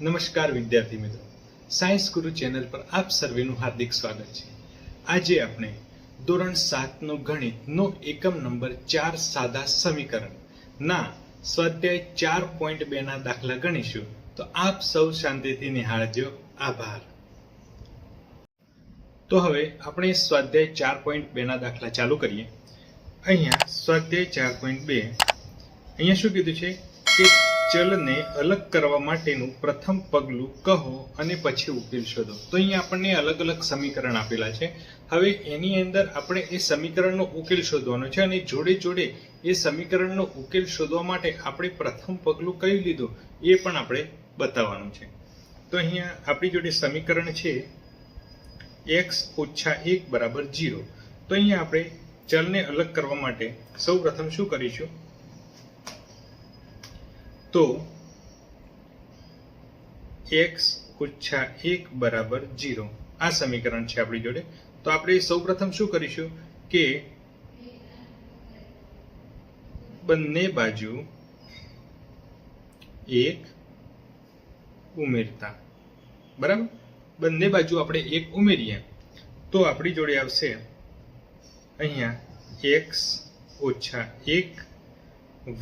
નમસ્કાર વિદ્યાર્થી મિત્રો, સાયન્સ ગુરુ ચેનલ પર આપ સર્વેનું હાર્દિક સ્વાગત છે। આજે આપણે ધોરણ 7 નો ગણિતનો એકમ નંબર 4 સાદા સમીકરણ ના સ્વાધ્યાય 4.2 ના દાખલા ગણીશું। તો આપ સૌ શાંતિથી નિહાળજો। આભાર। તો હવે આપણે સ્વાધ્યાય 4.2 ના દાખલા ચાલુ કરીએ। અહીંયા સ્વાધ્યાય 4.2 અહીંયા શું કીધું છે કે ચલને અલગ કરવા માટેનું પ્રથમ પગલું કહો અને પછી ઉકેલ શોધો। તો અહીંયા આપણને અલગ અલગ સમીકરણ આપેલા છે। હવે એની અંદર આપણે એ સમીકરણનો ઉકેલ શોધવાનો છે અને જોડે જોડે એ સમીકરણનો ઉકેલ શોધવા માટે આપણે પ્રથમ પગલું કયું લીધું એ પણ આપણે બતાવવાનું છે। તો અહીંયા આપણી જોડે સમીકરણ છે x - 1 = 0। તો અહીંયા આપણે ચલને અલગ કરવા માટે સૌ પ્રથમ શું કરીશું, તો x - 1 = 0 આ સમીકરણ છે આપણી જોડે। તો આપણે સૌપ્રથમ શું કરીશું કે બંને બાજુ 1 ઉમેરતા, બરાબર। બંને બાજુ આપણે 1 ઉમેરીએ તો આપણી જોડે આવશે અહીંયા x - 1 +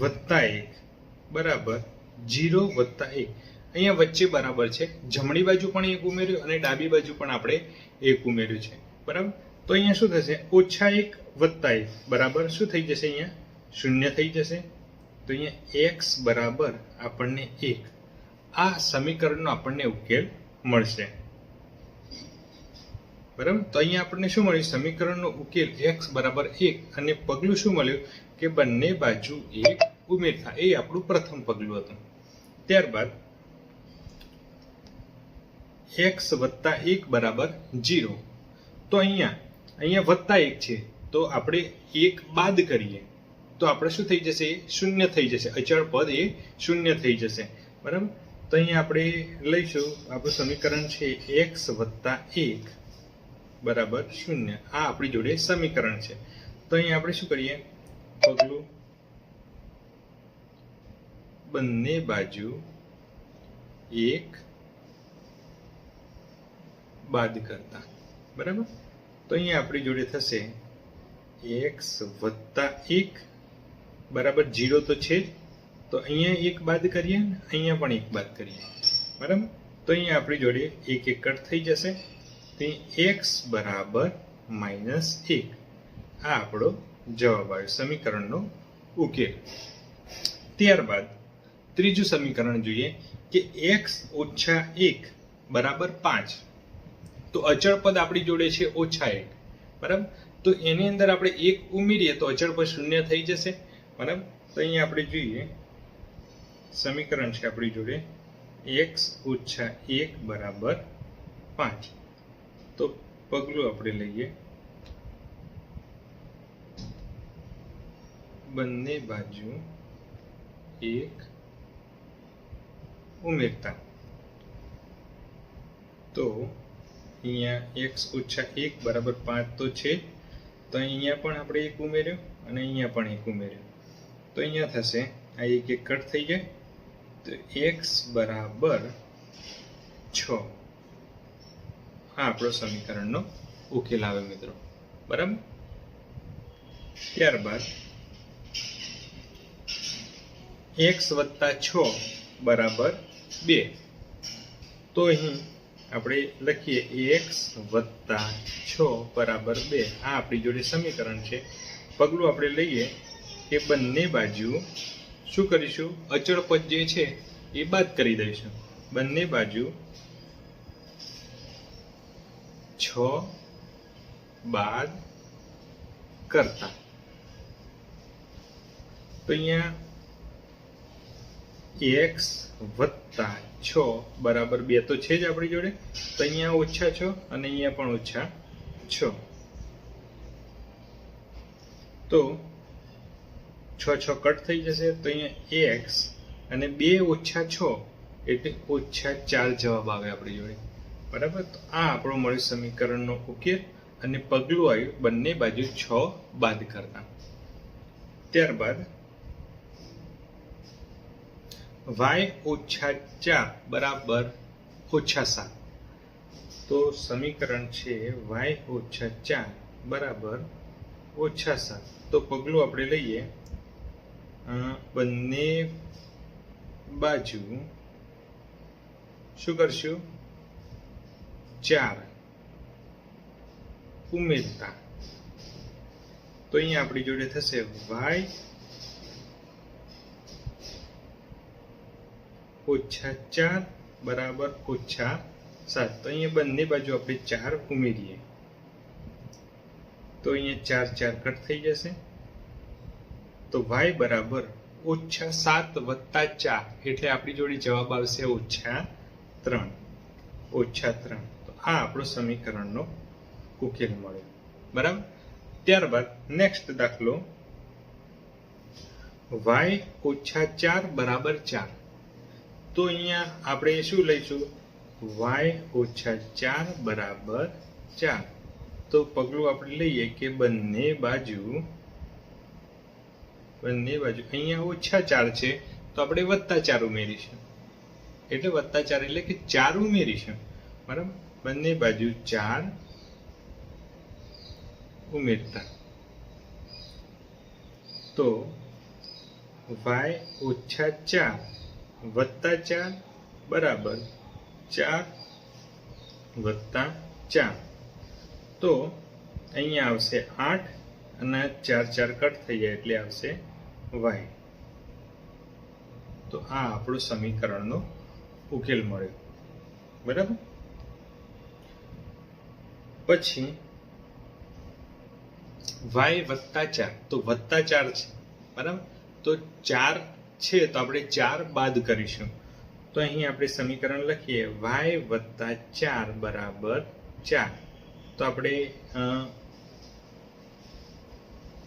1 બરાબર 0 + 1। અહીંયા વચ્ચે બરાબર છે, જમણી બાજુ પણ 1 ઉમેર્યું અને ડાબી બાજુ પણ આપણે 1 ઉમેર્યું છે, બરાબર। તો અહીંયા શું થશે, -1 + 1 બરાબર શું થઈ જશે, અહીંયા 0 થઈ જશે। તો અહીંયા x બરાબર આપણને 1, આ સમીકરણનો આપણને ઉકેલ મળશે, બરાબર। તો અહીંયા આપણને શું મળ્યું, સમીકરણનો ઉકેલ x બરાબર 1 અને પગલું શું મળ્યું કે બંને બાજુ 1 ઉમેરતા, એ આપણું પ્રથમ પગલું હતું। ત્યારબાદ x + 1 = 0। તો અહીંયા +1 છે, તો આપણે 1 બાદ કરીએ તો આપણે શું થઈ જશે, 0 થઈ જશે, અચળ પદ એ 0 થઈ જશે, બરાબર। તો અહીંયા આપણે લઈશું આપણું સમીકરણ છે x + 1 = 0। આ આપણી જોડે સમીકરણ છે। તો અહીંયા આપણે શું કરીએ, પગલું બંને બાજુ 1 બાદ કરતા, બરાબર। તો અહીંયા આપણી જોડે થશે x + 1 બરાબર 0 તો છે જ, તો અહીંયા 1 બાદ કરીએ, અહીંયા પણ 1 બાદ કરીએ, બરાબર। તો અહીંયા આપણી જોડે 1 કટ થઈ જશે, તો x બરાબર -1। આ આપણો જવાબ આવ્યો, સમીકરણનો ઉકેલ। ત્યારબાદ ત્રીજું સમીકરણ જોઈએ કે x - 1 બરાબર 5। તો અચળ પદ આપણી જોડે છે -1, બરાબર। તો એની અંદર આપણે 1 ઉમેરીએ તો અચળ પદ 0 થઈ જશે, બરાબર। તો અહીંયા આપણે જોઈએ સમીકરણ છે આપણી જોડે x - 1 બરાબર 5। તો પગલું આપણે લઈએ બંને બાજુ 1 ઉમેરતા। તો અહીંયા x - 1 બરાબર 5 તો છે, તો અહીંયા પણ આપણે 1 ઉમેર્યો અને અહીંયા પણ 1 ઉમેર્યો, તો અહીંયા થશે આ 1 કટ થઈ જાય, તો x બરાબર 6। આ આપણો સમીકરણનો ઉકેલ આવે મિત્રો, બરાબર। ત્યારબાદ x + 6 બરાબર 2। તો અહીં આપણે લખીએ x + 6 બરાબર 2। આ આપણી જોડે સમીકરણ છે। પગલું આપણે લઈએ કે બંને બાજુ શું કરીશું, અચળ પદ જે છે એ બાદ કરી દઈશું, બંને બાજુ 6 બાદ કરતા। તો અહીંયા x + 6 બરાબર 2 તો છે જ આપણી જોડે, તો અહીંયા -6 અને અહીંયા પણ -6। તો 6 કટ થઈ જશે, તો અહીંયા x અને 2 - 6 એટલે -4 જવાબ આવે આપણી જોડે, બરાબર। તો આ આપણો મળ્યો સમીકરણનો ઉકેલ અને પગલું આવ્યું બંને બાજુ 6 બાદ કરતા। ત્યારબાદ y ઓછા 4 બરાબર ઓછા 7. તો સમીકરણ છે y ઓછા 4 બરાબર ઓછા 7. તો પગલું આપણે લઈએ, બંને બાજુ શું કરશું? 4 ઉમેરતા. તો અહીંયા આપણી જોડે થશે y ઓછા 4 બરાબર ઓછા 7. તો અહીંયા બંને બાજુ આપણે 4 ઉમેરીએ તો અહીંયા 4 4 કટ થઈ જશે. તો y બરાબર ઓછા 7 વત્તા 4 એટલે આપણી જોડે જવાબ આવશે ઓછા 3. ઓછા 3. તો આ આપણો સમીકરણનો ઉકેલ મળ્યો. બરાબર. ત્યારબાદ નેક્સ્ટ દાખલો, y ઓછા 4 બરાબર 4. તો અહીંયા આપણે શું લઈશું? y ઓછા 4 બરાબર 4. તો પગલું આપણે લઈએ કે બંને બાજુ અહીંયા ઓછા 4 છે તો આપણે વત્તા 4 ઉમેરીશું. એટલે વત્તા 4 એટલે કે 4 ઉમેરીશું. બરાબર. બંને બાજુ 4 ઉમેરતા. તો y ઓછા 4 વત્તા 4 બરાબર 4 વત્તા 4. તો અહીંયા આવશે 8 અને 4 4 કટ થઈ જાય એટલે આવશે y. તો આ આપણો સમીકરણનો ઉકેલ મળ્યો. બરાબર. પછી y વત્તા 4. તો વત્તા 4 છે. બરાબર. તો 4 છે તો આપણે 4 બાદ કરીશું. તો અહીં આપણે સમીકરણ લખીએ y વત્તા 4 બરાબર 4. તો આપણે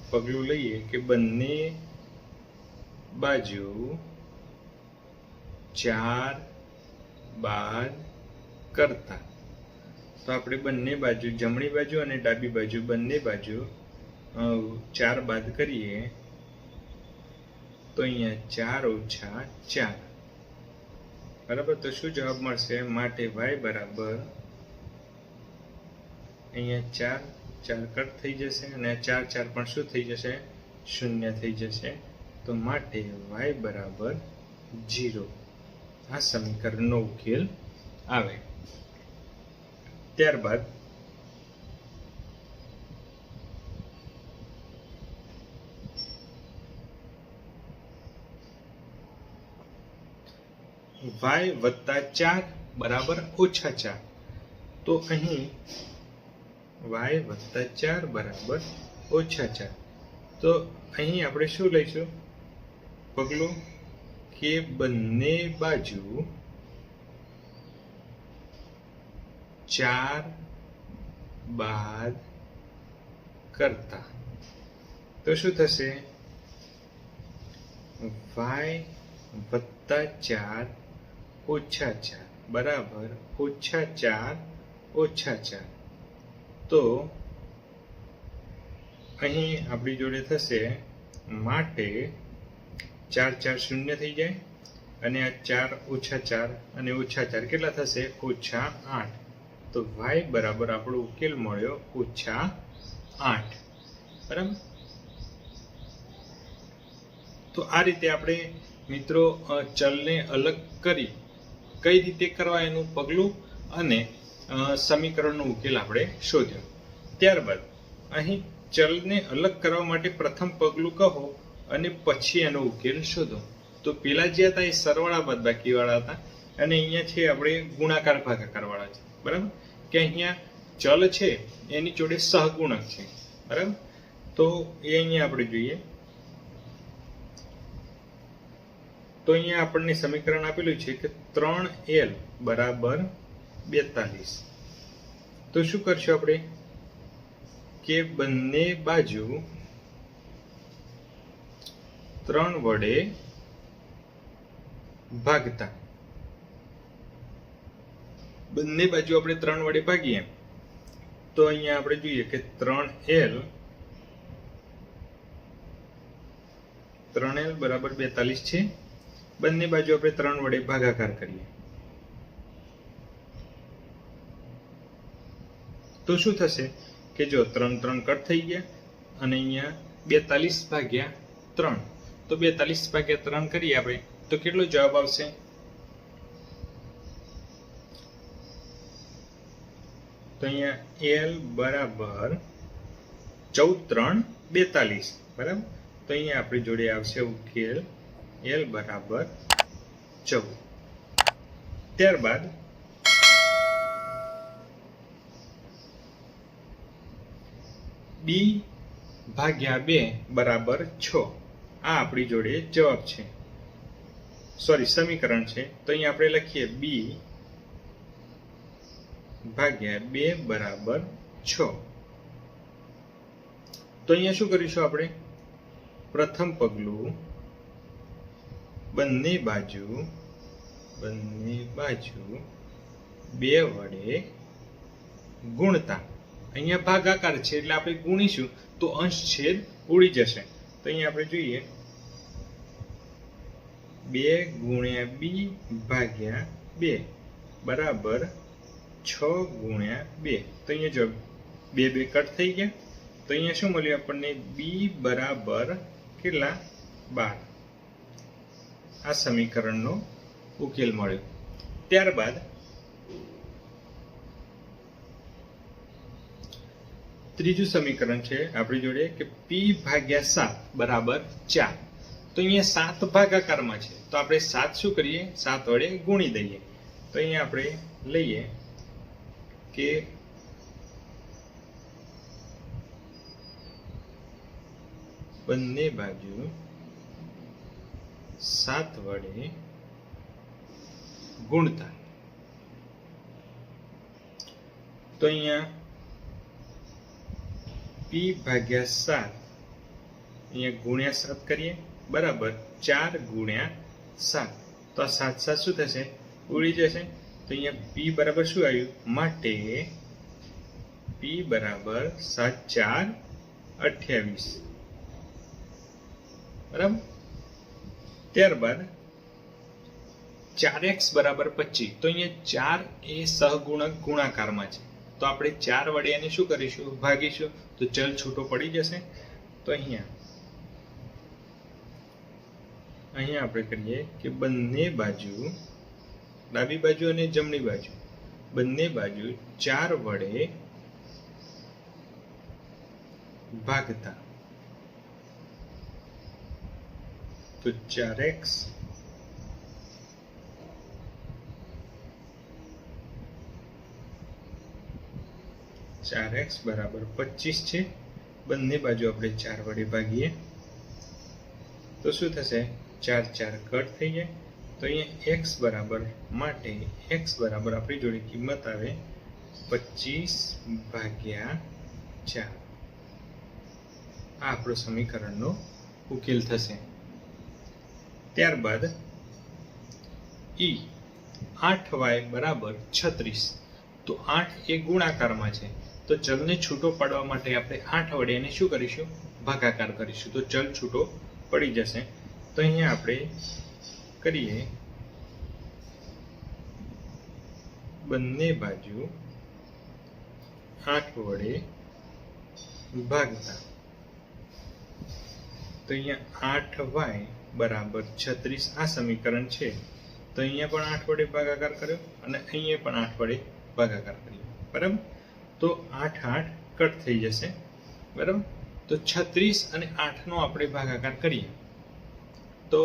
પગલું લઈએ કે બંને બાજુ 4 બાદ કરતા. તો આપણે બંને બાજુ જમણી બાજુ અને ડાબી બાજુ બંને બાજુ 4 બાદ કરીએ તો અહીંયા 4 ઓછા 4. બરાબર. તો શું જવાબ મળશે? માટે y બરાબર અહીંયા 4 4 કટ થઈ જશે અને 4 4 પણ શું થઈ જશે? 0 થઈ જશે. તો માટે y બરાબર 0. આ સમીકરણનો ઉકેલ આવે. ત્યારબાદ y વત્તા 4 બરાબર ઓછા 4. તો અહીં y વત્તા 4 બરાબર ઓછા 4. તો અહીં આપણે શું લઈશું? પગલું કે બંને બાજુ 4 બાદ કરતા. તો શું થશે? y વત્તા 4 ઓછા 4 બરાબર ઓછા 4 ઓછા 4. તો અહીં આપણી જોડે થશે માટે 4 4 0 થઈ જાય અને આ 4 ઓછા 4 અને ઓછા 4 કેટલા થશે? ઓછા 8. તો y બરાબર આપણો ઉકેલ મળ્યો ઓછા 8. બરાબર. તો આ રીતે આપણે મિત્રો ચલને અલગ કરી કઈ રીતે કરવા એનું પગલું અને સમીકરણનો ઉકેલ આપણે શોધ્યો. ત્યારબાદ અહીં ચલને અલગ કરવા માટે પ્રથમ પગલું કહો અને પછી એનો ઉકેલ શોધો. તો પેલા જે હતા એ સરવાળા બાદબાકી વાળા હતા અને અહીંયા છે આપણે ગુણાકાર ભાગાકાર વાળા છે. બરાબર. કે અહીંયા ચલ છે એની જોડે સહગુણક છે. બરાબર. તો એ અહીંયા આપણે જોઈએ તો અહીંયા આપણને સમીકરણ આપેલું છે કે 3l બરાબર 42. તો શું કરશું આપણે કે બંને બાજુ 3 વડે ભાગતા. બંને બાજુ આપણે 3 વડે ભાગીએ તો અહીંયા આપણે જોઈએ કે 3l બરાબર 42 છે બંને બાજુ આપણે 3 વડે ભાગાકાર કરીએ તો શું થશે કે જો 3 3 કટ થઈ ગયા અને અહીંયા 42 ભાગ્યા 3 તો 42 ભાગ્યા 3 કરીએ આપણે તો કેટલો જવાબ આવશે? તો અહીંયા L બરાબર 14 3 42 બરાબર. તો અહીંયા આપણી જોડે આવશે ઉકેલ L બરાબર 14. ત્યારબાદ B ભાગ્યા 2 બરાબર 6. આ આપણી જોડે જવાબ છે, સોરી સમીકરણ છે. તો અહીંયા આપણે લખીએ B ભાગ્યા 2 બરાબર 6. તો અહીંયા શું કરીશું આપણે? પ્રથમ પગલું બંને બાજુ 2 વડે ગુણતા. અહીંયા ભાગાકાર છે એટલે આપણે ગુણીશું તો અંશ છેદ ઉડી જશે. તો અહીંયા આપણે જોઈએ 2 ગુણ્યા B ભાગ્યા 2 બરાબર 6 ગુણ્યા 2. તો અહીંયા જો 2 કટ થઈ ગયા. તો અહીંયા શું મળ્યું આપણને? B બરાબર કેટલા? 12. આ સમીકરણનો ઉકેલ મળ્યો. ત્યારબાદ ત્રીજું સમીકરણ છે આપણી જોડે કે P ભાગ્યા 7 બરાબર 4. તો અહીંયા 7 ભાગાકારમાં છે તો આપણે 7 શું કરીએ? 7 વડે ગુણી દઈએ. તો અહીંયા આપણે લઈએ કે બંને બાજુ 7 વડે ગુણતા. તો અહીંયા P ભાગ્યા 7 અહીંયા ગુણ્યા 7 કરીએ બરાબર 4 ગુણ્યા 7. તો આ 7 7 શું થશે? ઉડી જશે. તો અહીંયા P બરાબર શું આવ્યું? માટે P બરાબર 7 4 28 બરાબર. ત્યારબાદ 4x બરાબર 25. તો અહીંયા 4 એ સહગુણક ગુણાકારમાં છે તો આપણે 4 વડે એને શું કરીશું? ભાગીશું. તો ચલ છૂટો પડી જશે. તો અહીંયા આપણે કરીએ કે બંને બાજુ, ડાબી બાજુ અને જમણી બાજુ બંને બાજુ 4 વડે ભાગતા. તો 4x બરાબર 25 છે. બંને બાજુ આપણે 4 વડે ભાગીએ તો શું થશે? 4 4 કટ થઈ જાય. તો અહીંયા x બરાબર માટે x બરાબર આપણી જોડે કિંમત આવે 25 ભાગ્યા 4. આ આપણો સમીકરણનો ઉકેલ થશે. ત્યારબાદ E 8y બરાબર 36. તો 8 એ ગુણાકારમાં છે તો ચલને છૂટો પાડવા માટે આપણે 8 વડે એને શું કરીશું? ભાગાકાર કરીશું. તો ચલ છૂટો પડી જશે. તો અહીંયા આપણે કરીએ બંને બાજુ 8 વડે ભાગતા. તો અહીંયા 8y બરાબર 36 આ સમીકરણ છે. તો અહીંયા પણ 8 વડે ભાગાકાર કર્યો અને અહીંયા પણ 8 વડે ભાગાકાર કર્યો બરાબર. તો 8 8 કટ થઈ જશે બરાબર. તો 36 અને 8 નો આપણે ભાગાકાર કરીએ તો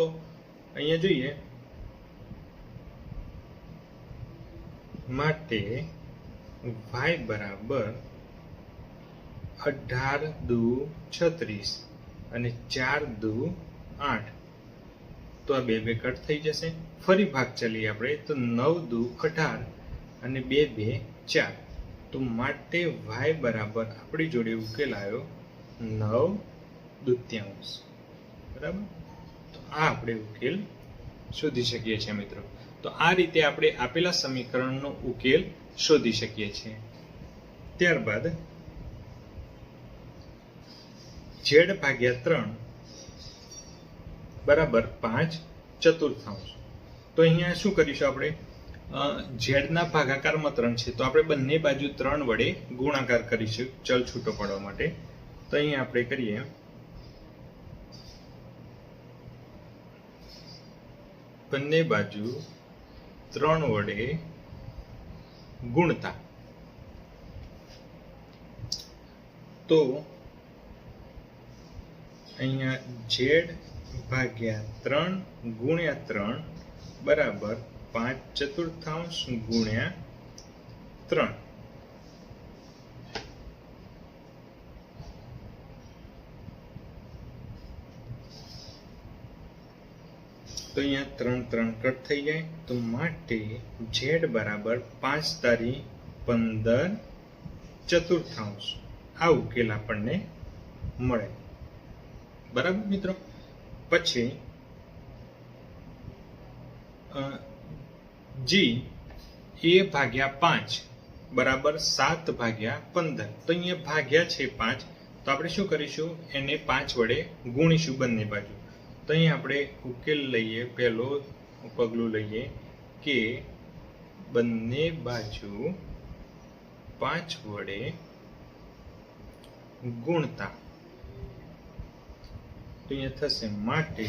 અહીંયા જોઈએ માટે y બરાબર 18 દુ 36 અને 4 દુ 8. તો આ 2 કટ થઈ જશે. ફરી ભાગ ચલીએ આપણે તો 9 દુ 18 અને 2 2 4. તો માટે y બરાબર આપણી જોડે ઉકેલ આવ્યો 9/2 બરાબર. તો આ આપણે ઉકેલ શોધી શકીએ છીએ મિત્રો. તો આ રીતે આપણે આપેલા સમીકરણનો ઉકેલ શોધી શકીએ છીએ. ત્યારબાદ z ભાગ્યા 3 બરાબર 5 ચતુર્થાંશ. તો અહીંયા શું કરીશું આપણે, ઝેડના ભાગાકારમાં 3 છે તો આપણે બંને બાજુ 3 વડે ગુણાકાર કરીશું ચલ છૂટો પાડવા માટે. તો અહીંયા આપણે કરીએ બંને બાજુ 3 વડે ગુણતા. તો અહીંયા ઝેડ ભાગ્યા 3 ગુણ્યા 3 બરાબર 5/4 ગુણ્યા 3. તો અહીંયા 3 3 કટ થઈ જાય. તો માટે ઝેડ બરાબર 5/15 આ ઉકેલ આપણને મળે. બરાબર મિત્રો. પછી જી a ભાગ્યા 5 બરાબર 7/15. તો અહીંયા ભાગ્યા છે 5 તો આપણે શું કરીશું, એને 5 વડે ગુણીશું બંને બાજુ. તો અહીંયા આપણે ઉકેલ લઈએ, પહેલો પગલું લઈએ કે બંને બાજુ 5 વડે ગુણતા. તો અહીંયા થશે માટે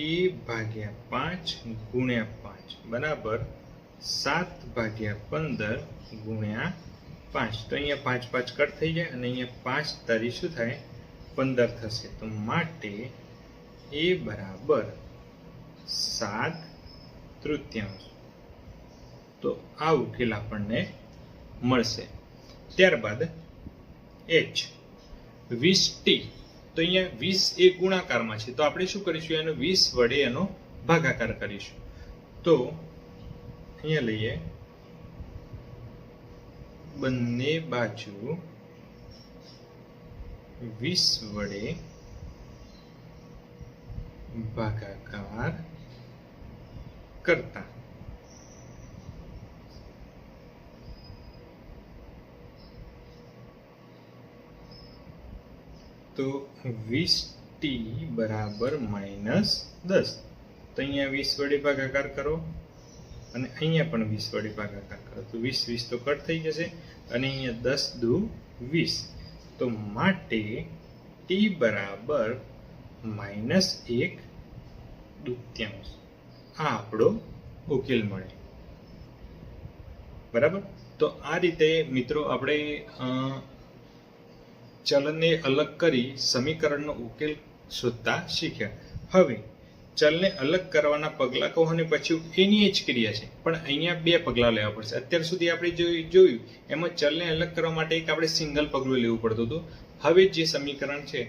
a ભાગ્યા 5 ગુણ્યા 5 બરાબર 7/15 ગુણ્યા 5. તો અહીંયા 5 5 કટ થઈ જાય અને અહીંયા 5 તારી શું થાય 15 થશે. તો માટે a બરાબર 7/3. તો આ ઉકેલ આપણને મળશે. ત્યારબાદ h 20t. તો અહીંયા 20 એ ગુણાકારમાં છે તો આપણે શું કરીશું, એનો 20 વડે એનો ભાગાકાર કરીશું. તો અહીંયા લઈએ બંને બાજુ 20 વડે ભાગાકાર કરતા. તો 20t બરાબર -10. તો અહીંયા 20 વડે ભાગાકાર કરો અને અહીંયા પણ 20 વડે ભાગાકાર કરો. તો 20 20 તો કટ થઈ જશે અને અહીંયા 10 દુ 20. તો માટે t બરાબર -1/2. આ આપણો ઉકેલ મળે. બરાબર. તો આ રીતે મિત્રો આપણે ચલને અલગ કરી સમીકરણનો ઉકેલ શોધતા શીખ્યા. હવે ચલને અલગ કરવાના પગલાં કહો અને પછી એની જ ક્રિયા છે, પણ અહીંયા 2 પગલાં લેવા પડશે. અત્યાર સુધી આપણે જોયું એમાં ચલને અલગ કરવા માટે એક આપણે સિંગલ પગલું લેવું પડતું હતું. હવે જે સમીકરણ છે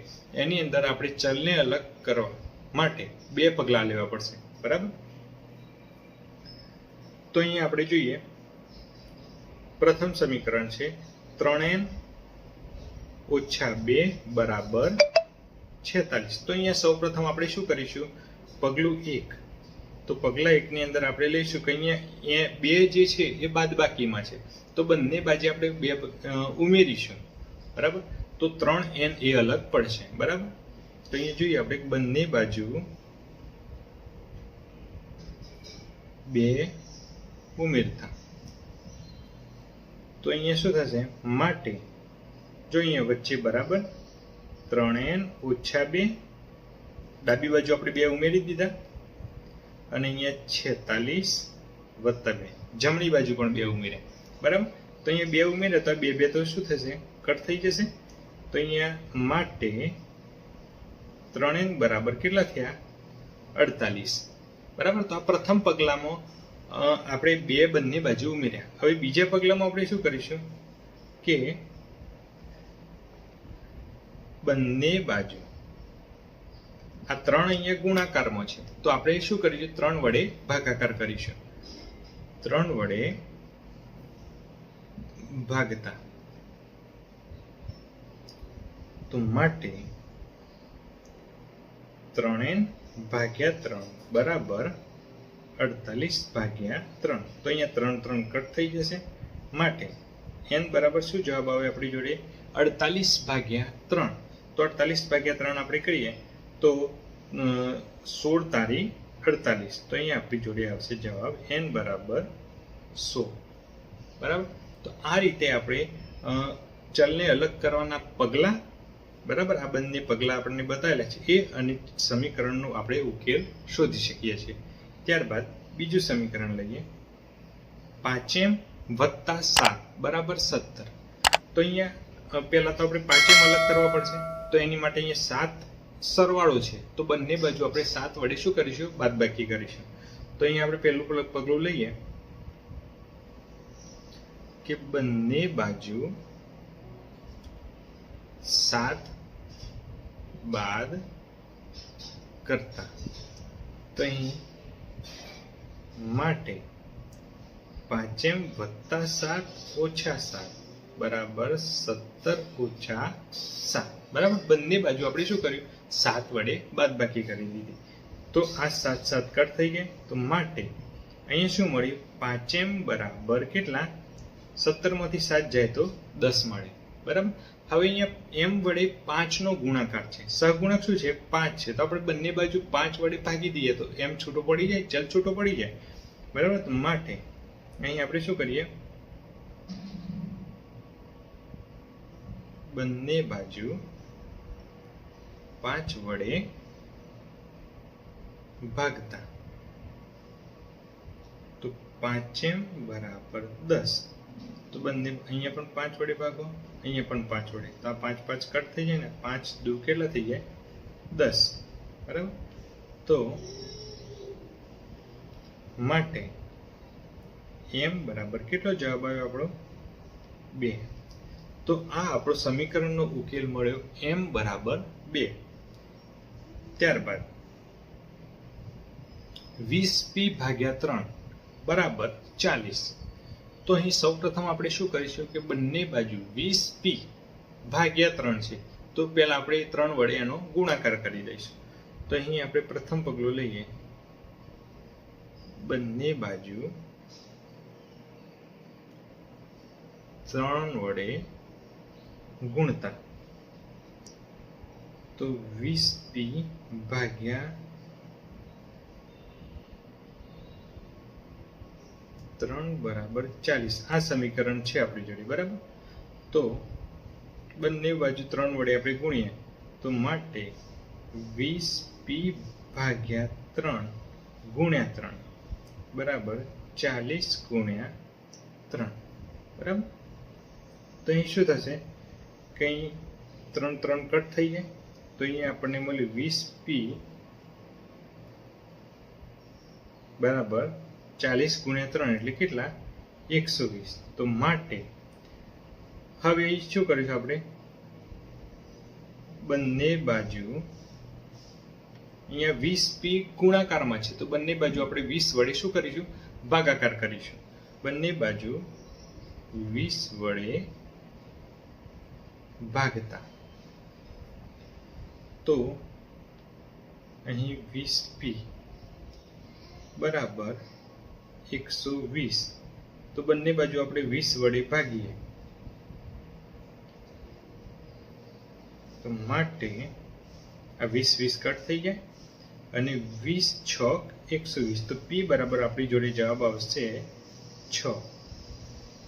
એની અંદર આપણે ચલને અલગ કરવા માટે 2 પગલાં લેવા પડશે. બરાબર. તો અહીંયા આપણે જોઈએ પ્રથમ સમીકરણ છે 3n - 2 બરાબર 46. તો અહીંયા સૌ પ્રથમ આપણે શું કરીશું, પગલું 1. તો પગલા 1 ની અંદર આપણે લઈશું કે અહીંયા 2 જે છે એ બાદબાકીમાં છે તો બંને બાજુ આપણે 2 ઉમેરીશું. બરાબર. તો 3n એ અલગ પડશે. બરાબર. તો અહીંયા જોઈએ આપણે બંને બાજુ 2 ઉમેરતા. તો અહીંયા શું થશે, માટે જો અહીંયા વચ્ચે બરાબર 3n - 2 ડાબી બાજુ આપણે 2 ઉમેરી દીધા અને અહીંયા 46 + 2 જમણી બાજુ પણ 2 ઉમેર્યા. બરાબર. તો અહીંયા 2 ઉમેર્યા તો 2 2 તો શું થશે, કટ થઈ જશે. તો અહીંયા માટે 3n બરાબર કેટલા થયા, 48. બરાબર. તો આ પ્રથમ પગલામાં આપણે 2 બંને બાજુ ઉમેર્યા. હવે બીજા પગલામાં આપણે શું કરીશું કે બંને બાજુ આ 3 અહીંયા ગુણાકારમાં છે તો આપણે શું કરીશું, 3 વડે ભાગાકાર કરીશું. 3 વડે ભાગતા. તો માટે 3n ભાગ્યા 3 બરાબર 48/3. તો અહીંયા 3 3 કટ થઈ જશે. માટે n બરાબર શું જવાબ આવે આપણી જોડે, 48/3. તો 48/3 આપણે કરીએ તો 16 તારી 48. તો અહીંયા આપણી જોડે આવશે જવાબ n બરાબર 100. બરાબર. તો આ રીતે આપણે ચલને અલગ કરવાના પગલાં, બરાબર, આ બંને પગલાં આપણને બતાવેલા છે એ અને સમીકરણનો આપણે ઉકેલ શોધી શકીએ છીએ. ત્યારબાદ બીજું સમીકરણ લઈએ. 5m + 7 બરાબર 17. તો અહીંયા પહેલા તો આપણે 5m અલગ કરવા પડશે. તો એની માટે અહીંયા 7 સરવાળો છે, તો બંને બાજુ આપણે 7 વડે શું કરીશું? બાદબાકી કરીશું. તો અહીંયા આપણે પહેલું પગલું લઈએ કે બંને બાજુ 7 બાદ કરતા. તો અહીં માટે 5m + 7 - 7 બરાબર 17 - 7. બરાબર. બંને બાજુ આપણે શું કર્યું? 7 વડે બાદબાકી કરી દીધી. તો આ 7 7 કટ થઈ ગયા. તો માટે અહીંયા શું મળ્યું? 5m બરાબર કેટલા? 17 માંથી 7 જાય તો 10 મળે. બરાબર. હવે અહીંયા m વડે 5 નો ગુણાકાર છે. સહગુણક શું છે? 5 છે. તો આપણે બંને બાજુ 5 વડે ભાગી દઈએ તો m છૂટો પડી જાય, ચલ છૂટો પડી જાય. બરાબર. તો માટે અહીં આપણે શું કરીએ? બંને બાજુ 5 વડે ભાગતા. તો 5m બરાબર 10. તો બંને અહીંયા પણ 5 વડે ભાગો, અહીંયા પણ 5 વડે. તો આ 5 5 કટ થઈ જાય ને. 5 દુ કેટલા થઈ જાય? 10. બરાબર. તો માટે m બરાબર કેટલો જવાબ આવ્યો આપણો? 2. તો આ આપણો સમીકરણનો ઉકેલ મળ્યો m બરાબર 2. ત્યારબાદ 20p / 3 બરાબર 40. તો અહીં સૌપ્રથમ આપણે શું કરીશું કે બંને બાજુ 20p / 3 છે. તો પહેલા આપણે 3 વડે એનો ગુણાકાર કરી દઈશું. તો અહીં આપણે પ્રથમ પગલું લઈએ. બંને બાજુ 3 વડે ગુણતા. તો 20p / 3 બરાબર 40. આ સમીકરણ છે આપણી જોડે. બરાબર. તો બંને બાજુ 3 વડે આપણે ગુણીએ. તો માટે 20p / 3 × 3 બરાબર 40 × 3. બરાબર. તો અહીં શું થશે? કંઈ 3 3 કટ થઈ જાય. તો અહીંયા આપણને મળ્યું 20p બરાબર 40 × 3 એટલે કેટલા? 120. તો માટે હવે શું કરીશું આપણે? બંને બાજુ અહીંયા 20p ગુણાકારમાં છે. તો બંને બાજુ આપણે 20 વડે શું કરીશું? ભાગાકાર કરીશું. બંને બાજુ 20 વડે ભાગતા. તો અહીં 20p બરાબર 120. તો બંને બાજુ આપણે 20 વડે ભાગીએ. તો માટે આ 20 20 કટ થઈ જાય અને 20 6 120. તો p બરાબર આપણી જોડે જવાબ આવશે 6.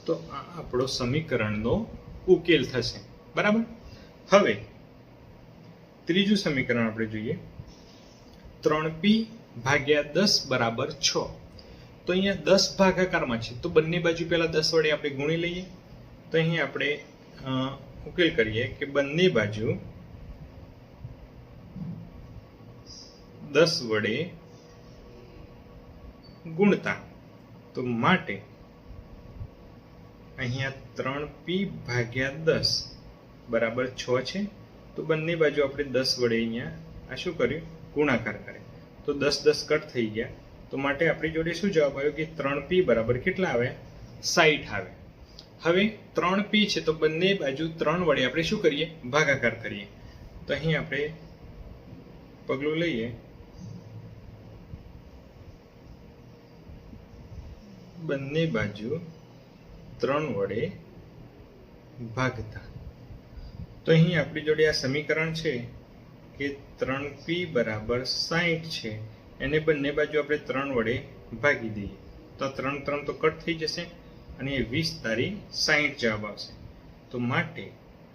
તો આ આપણો સમીકરણનો ઉકેલ થશે. બરાબર. હવે ત્રીજું સમીકરણ આપણે જોઈએ. 3p / 10 બરાબર 6. તો અહીંયા 10 ભાગાકારમાં છે. તો બંને બાજુ પહેલા 10 વડે આપણે ગુણી લઈએ. તો અહીં આપણે ઉકેલ કરીએ કે બંને બાજુ 10 વડે ગુણતા. તો માટે અહીંયા 3p / 10 બરાબર 6 છે. તો બંને બાજુ આપણે 10 વડે અહીંયા આ શું કર્યું? ગુણાકાર કરે. તો 10 10 કટ થઈ ગયા. તો માટે આપણી જોડે શું જવાબ આવ્યો કે 3p બરાબર કેટલા આવે? 60 આવે. હવે 3p છે તો બંને બાજુ 3 વડે આપણે શું કરીએ? ભાગાકાર કરીએ. તો અહીં આપણે પગલું લઈએ. બંને બાજુ 3 વડે ભાગતા. તો અહીં આપણી જોડે આ સમીકરણ છે કે 3p બરાબર 60 છે એને બંને બાજુ આપણે 3 વડે ભાગી દઈએ તો 3 3 તો કટ થઈ જશે અને 20 તારી 60 જવાબ આવશે. તો માટે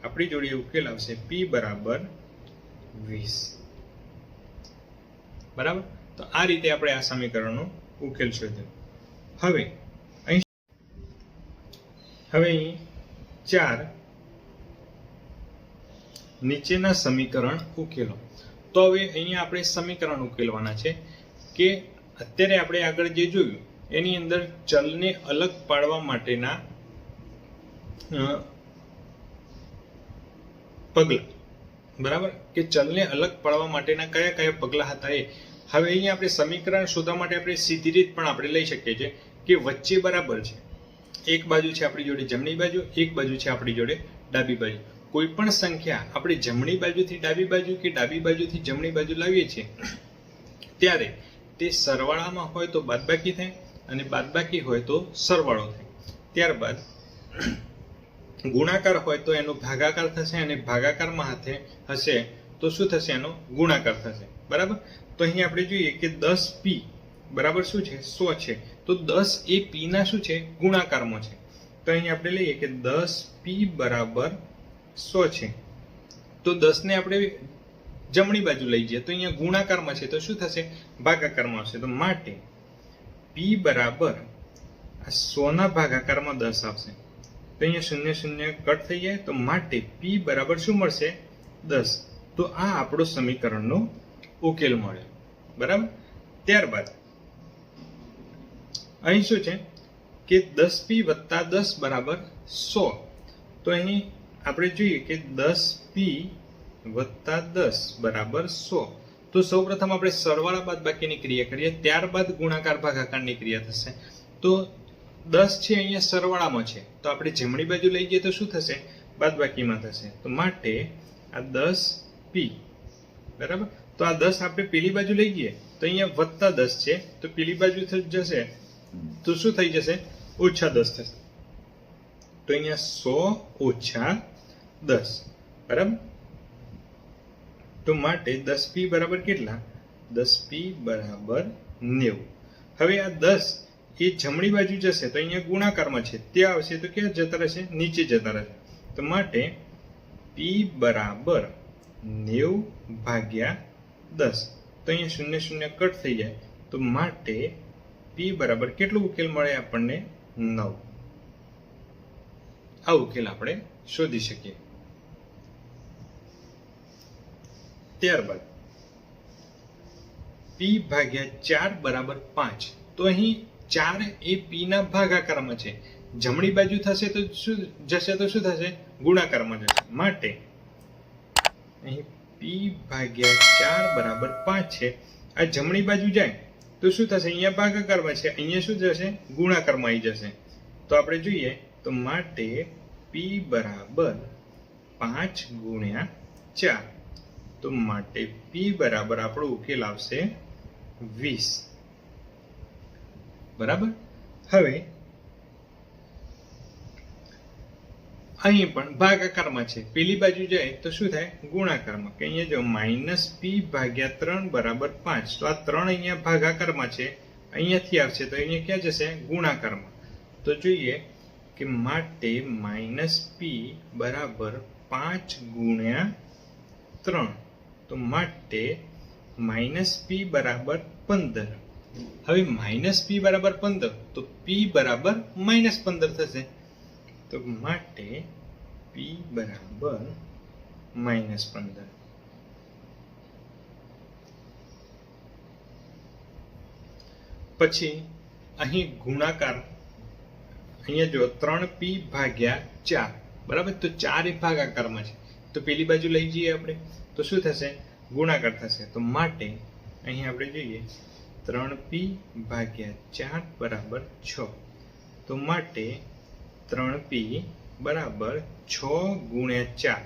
આપણી જોડે ઉકેલ આવશે p બરાબર 20. બરાબર. તો આ રીતે આપણે આ સમીકરણનો ઉકેલ શોધ્યો. હવે અહીં 4 નીચેના સમીકરણ ઉકેલો. તો હવે અહીંયા આપણે સમીકરણ ઉકેલવાના છે કે અત્યારે આપણે આગળ જે જોયું એની અંદર ચલને અલગ પાડવા માટેના પગલાં. બરાબર, કે ચલને અલગ પાડવા માટેના કયા કયા પગલાં હતા એ. હવે અહીંયા આપણે સમીકરણ શોધવા માટે આપણે સીધી રીત પણ આપણે લઈ શકીએ છીએ કે વચ્ચે બરાબર છે, એક બાજુ છે આપણી જોડે જમણી બાજુ, એક બાજુ છે આપણી જોડે ડાબી બાજુ. કોઈ પણ સંખ્યા આપણે જમણી બાજુથી ડાબી બાજુ કે ડાબી બાજુથી જમણી બાજુ લાવીએ છીએ ત્યારે તે સરવાળામાં હોય તો બાદબાકી થાય અને બાદબાકી હોય તો સરવાળો થાય. ત્યારબાદ ગુણાકાર હોય તો એનો ભાગાકાર થશે અને ભાગાકારમાં હાથે હશે તો શું થશે? એનો ગુણાકાર થશે. બરાબર. તો અહીં આપણે જોઈએ કે 10p બરાબર શું છે? 100 છે. તો 10 એ p ના શું છે? ગુણાકારમાં છે. તો અહીં આપણે લઈએ કે 10p બરાબર 100 છે. તો 10 ને આપણે જમણી બાજુ લઈ જઈએ તો અહીંયા ગુણાકારમાં છે તો શું થશે? ભાગાકારમાં આવશે. તો માટે p બરાબર 100 ના ભાગાકારમાં 10 આવશે. તો અહીંયા 0 0 કટ થઈ જાય તો માટે p બરાબર શું મળશે? 10. તો આ આપણો સમીકરણનો ઉકેલ મળ્યો. બરાબર. ત્યારબાદ અહીં શું છે કે 10p વત્તા 10 બરાબર 100. તો અહીં આપણે જોઈએ કે 10p વત્તા 10 બરાબર 100. તો સૌપ્રથમ આપણે સરવાળા બાદબાકીની ક્રિયા કરીએ, ત્યારબાદ ગુણાકાર ભાગાકારની ક્રિયા થશે. તો 10 છે અહીંયા સરવાળામાં છે તો આપણે જમણી બાજુ લઈ જઈએ તો શું થશે? બાદબાકીમાં થશે. તો માટે આ 10p બરાબર. તો આ 10 આપણે પેલી બાજુ લઈ જઈએ તો અહીંયા વત્તા 10 છે તો પેલી બાજુ જશે તો શું થઈ જશે? ઓછા 10 થશે. તો અહીંયા 100 ઓછા 10 બરાબર. તો માટે 10p બરાબર કેટલા? 10p બરાબર 90. હવે આ 10 એ જમણી બાજુ જશે તો અહીંયા ગુણાકારમાં છે ત્યાં આવશે તો ક્યાં જતા રહેશે? નીચે જતા રહેશે. તો માટે p બરાબર 90 ભાગ્યા 10. તો અહીંયા 0 0 કટ થઈ જાય તો માટે p બરાબર કેટલું ઉકેલ મળે આપણને? 9. આ ઉકેલ આપણે શોધી શકીએ. ત્યારબાદ p ભાગ્યા 4 બરાબર 5. તો અહીં 4 એ p ના ભાગાકારમાં છે, જમણી બાજુ થશે તો શું જશે? તો શું થશે? ગુણાકારમાં જશે. માટે અહીં p ભાગ્યા 4 બરાબર 5 છે. આ જમણી બાજુ જાય તો શું થશે? અહીંયા ભાગાકારમાં છે, અહીંયા શું જશે? ગુણાકારમાં આવી જશે. તો આપણે જોઈએ તો માટે p બરાબર 5 ગુણ્યા 4. તો માટે p બરાબર આપણો ઉકેલ આવશે 20. બરાબર. હવે અહીં પણ ભાગાકારમાં છે, પેલી બાજુ જાય તો શું થાય? ગુણાકારમાં. કે અહીંયા જો -p ભાગ્યા 3 બરાબર 5. તો આ 3 અહીંયા ભાગાકારમાં છે, અહીંયાથી આવશે તો અહીંયા ક્યાં જશે? ગુણાકારમાં. તો જોઈએ કે માટે -p બરાબર 5 ગુણ્યા 3. તો માટે -p બરાબર 15. હવે -p બરાબર 15 તો p બરાબર -15 થશે. તો માટે p બરાબર -15. પછી અહીં ગુણાકાર, અહીંયા જો 3p ભાગ્યા 4 બરાબર. તો 4 એ ભાગાકારમાં છે તો પેલી બાજુ લઈ જઈએ આપણે તો શું થશે? ગુણાકાર થશે. તો માટે અહીં આપણે જોઈએ 3p ભાગ્યા 4 બરાબર 6. તો માટે 3p બરાબર 6 ગુણ્યા 4.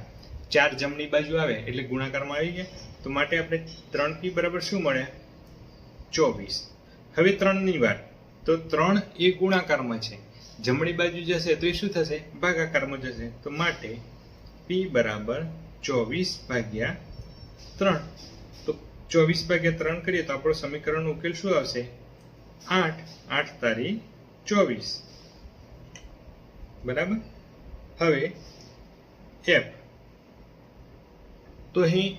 4 જમણી બાજુ આવે એટલે ગુણાકારમાં આવી ગયા. તો માટે આપણે 3p બરાબર શું મળે? 24. હવે 3 ની વાર તો 3 એ ગુણાકારમાં છે, જમણી બાજુ જશે તો એ શું થશે? ભાગાકારમાં જશે. તો માટે p બરાબર 24 ભાગ્યા 3. તો 24/3 કરીએ તો આપણો સમીકરણનો ઉકેલ શું આવશે? 8. 8 તારી 24. બરાબર. હવે f. તો અહીં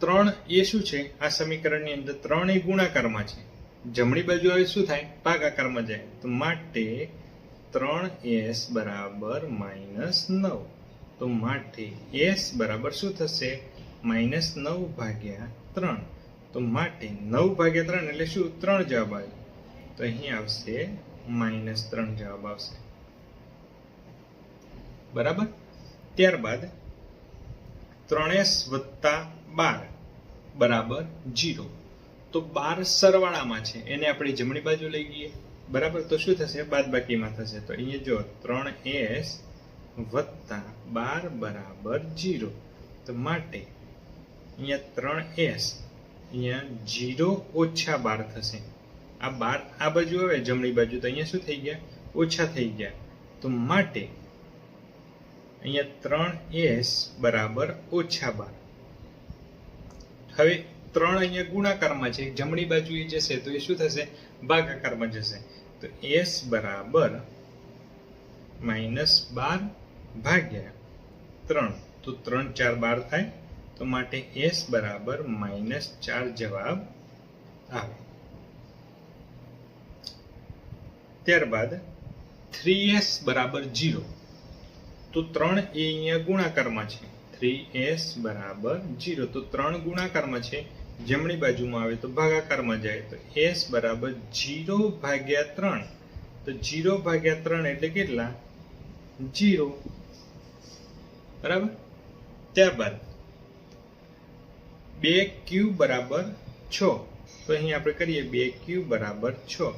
3 એ શું છે? આ સમીકરણની અંદર 3 એ ગુણાકારમાં છે. જમણી બાજુ આવે શું થાય? ભાગાકારમાં જાય. તો માટે 3s બરાબર -9. તો માટે s બરાબર શું થશે? -9/3. તો માટે 9/3 એટલે શું? 3 જવાબ આવે. તો અહીં આવશે -3 જવાબ આવશે. બરાબર. ત્યારબાદ 3s + 12 બરાબર 0. તો 12 સરવાળામાં છે, એને આપણે જમણી બાજુ લઈ ગઈએ. બરાબર. તો શું થશે? બાદબાકીમાં થશે. તો અહીંયા જો 3s + 12 બરાબર 0. તો માટે અહીંયા 3s, અહીંયા 0 - 12 થશે. આ 12 આ બાજુ આવે જમણી બાજુ, તો અહીંયા શું થઈ ગયા? ઓછા થઈ ગયા. તો માટે અહીંયા 3s બરાબર -12. હવે 3 અહીંયા ગુણાકારમાં છે, જમણી બાજુ એ જશે તો એ શું થશે? ભાગાકારમાં જશે. તો s બરાબર -12/3. તો 3 × 4 = 12 થાય. તો માટે s બરાબર -4 જવાબ આવે. ત્યારબાદ 3s બરાબર 0. તો 3 એ અહીંયા ગુણાકારમાં છે. 3s બરાબર 0. તો 3 ગુણાકારમાં છે, જમણી બાજુમાં આવે તો ભાગાકારમાં જાય. તો s બરાબર 0/3. તો 0/3 એટલે કેટલા? 0. બરાબર. ત્યારબાદ 2q બરાબર 6. તો અહીં આપણે કરીએ 2q બરાબર 6.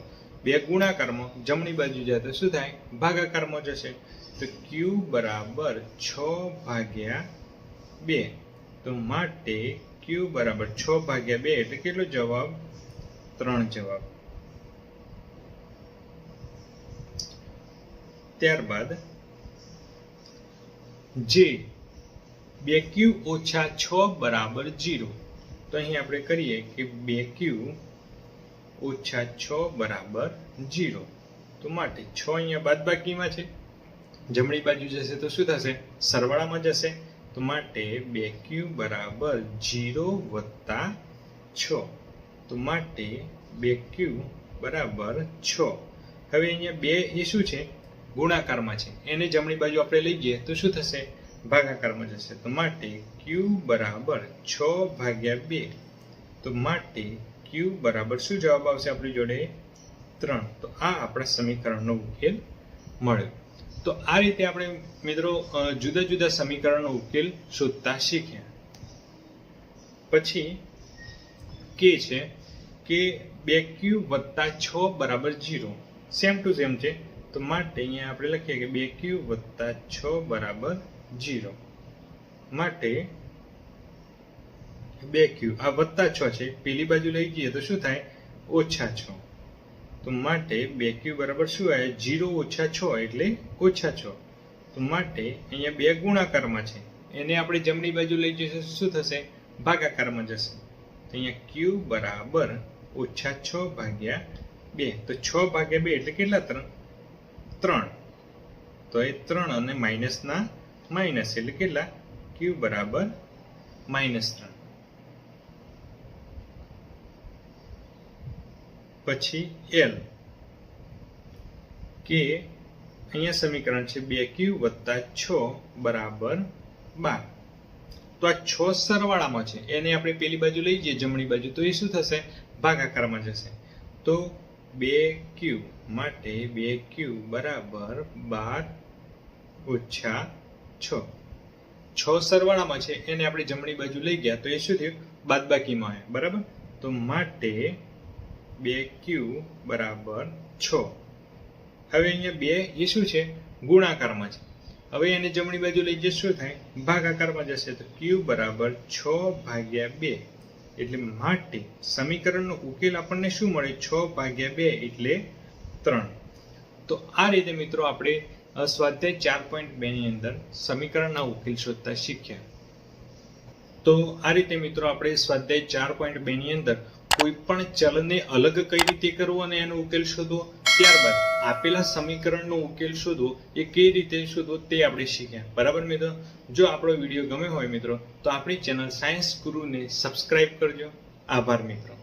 2 ગુણાકારમાં જમણી બાજુ જાય તો શું થાય? ભાગાકારમાં જશે. તો q બરાબર 6/2. તો માટે q બરાબર 6/2 એટલે કેટલો જવાબ? 3 જવાબ. ત્યારબાદ જે 2q - 6 બરાબર 0. તો અહીં આપણે કરીએ કે 2q - 6 બરાબર 0. તો માટે 6 અહીંયા બાદબાકીમાં છે, જમણી બાજુ જશે તો શું થશે? સરવાળામાં જશે. તો માટે 2q બરાબર 0 + 6. તો માટે 2q બરાબર 6. હવે અહીંયા 2 એ શું છે? ગુણાકારમાં છે, એને જમણી બાજુ આપણે લઈ જઈએ તો શું થશે? ભાગાકારમાં જશે. તો માટે q બરાબર 6/2. તો માટે q બરાબર શું જવાબ આવશે આપણી જોડે? 3. તો આ આપણા સમીકરણનો ઉકેલ મળ્યો. તો આ રીતે આપણે મિત્રો જુદા જુદા સમીકરણનો ઉકેલ શોધતા શીખ્યા. પછી કે છે કે 2q + 6 બરાબર 0. સેમ ટુ સેમ છે. તો માટે અહીંયા આપણે લખીએ કે 2q + 6 બરાબર 0. માટે 2q આ +6 છે, પેલી બાજુ લઈ જઈએ તો શું થાય? -6. તો માટે 2q બરાબર શું આવે? 0 - 6 એટલે -6. તો માટે અહીંયા 2 ગુણાકારમાં છે, એને આપણે જમણી બાજુ લઈ જઈશું શું થશે? ભાગાકારમાં જશે. તો અહીંયા q બરાબર -6/2. તો 6/2 એટલે કેટલા? 3. તો એ 3 અને માઇનસના માઇનસ એટલે કેટલા? q બરાબર -3. પછી l કે અહીંયા સમીકરણ છે 2q + 6 બરાબર 12. તો આ 6 સરવાળામાં છે, એને આપણે પેલી બાજુ લઈ જઈએ જમણી બાજુ તો એ શું થશે? ભાગાકારમાં જશે. તો 2q માટે 2q બરાબર 12 - 6. 6 સરવાળામાં છે, એને આપણે જમણી બાજુ લઈ ગયા તો એ શું થયું? બાદબાકીમાં આવે. બરાબર. તો માટે 2q બરાબર 6. હવે અહીંયા 2 એ શું છે? ગુણાકારમાં છે. હવે એને જમણી બાજુ લઈ જઈએ શું થાય? ભાગાકારમાં જશે. તો q બરાબર 6/2. એટલે માટે સમીકરણનો ઉકેલ આપણને શું મળે? 6/2 એટલે 3. તો આ રીતે મિત્રો આપણે સ્વાધ્યાય 4.2 ની અંદર સમીકરણના ઉકેલ શોધતા શીખ્યા. તો આ રીતે મિત્રો આપણે સ્વાધ્યાય 4.2 ની અંદર કોઈ પણ ચલને અલગ કઈ રીતે કરવો અને એનો ઉકેલ શોધવો, ત્યારબાદ આપેલા સમીકરણનો ઉકેલ શોધવો એ કઈ રીતે શોધવો તે આપણે શીખ્યા. બરાબર મિત્રો? જો આપણો વિડીયો ગમે હોય મિત્રો તો આપણી ચેનલ સાયન્સ ગુરુને સબસ્ક્રાઇબ કરજો. આભાર મિત્રો.